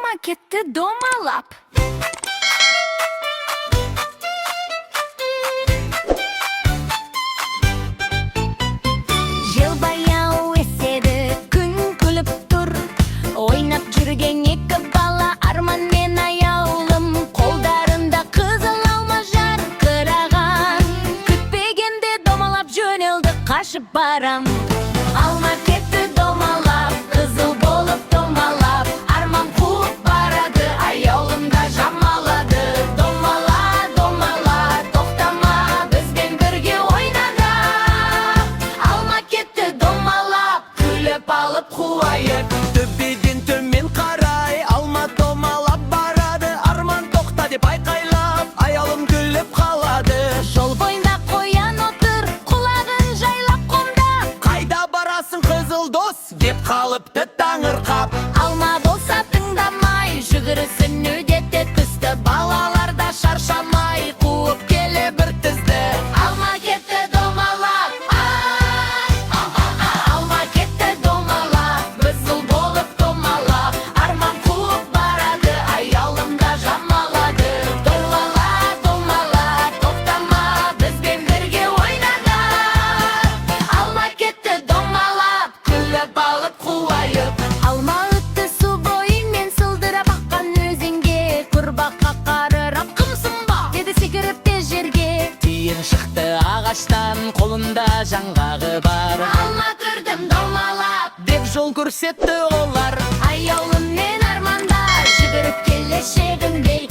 Alma ketdi domalab. Jilbayau esedi, kun kulib tur. Oynab жүрген екі бала, арман мен аяулым. Қолдарында қызыл алма жарқыраған. Күтпегенде домалап жөнелді, қашып барам. Алма кетті домалап, қызыл болып домалап. Арман қуып барады, аяулымда жамалады. Домала, домала, тоқтама, бізбен бірге ойнада. Алма кетті домалап, күліп алып қуайық. Төбеден төмен қарай алма домалап барады. Арман тоқта деп айқайлап, аяулым күліп қалады. Жол бойында қоян отыр, құлағын жайлап қомда. Қайда барасың қызыл дос деп қалыпты таңырқап. Алма болса тыңдамай, жүгірісін үдете түсті. Балалар да шаршамай, қуып келе бір тізді. Алма кетті домалап, алма кетті домалап. Қызыл болып домалап, арман қуып барады, аяулымда жамалады. Домала, домала, тоқтама, бізбен бірге ойнада. Алма кетті домалап, күліп алып қуайық. Алма өтті су бойымен, сылдырап аққан өзенге. Құрбаққа қарырап, қымсың ба? Деді секіріп те жерге. Тиын шықты ағаштан, қолында жаңғағы бар. Алма көрдім домалап, Деп жол көрсетті олар. аяулым мен арманда. Жүгіріп келе шегінбей,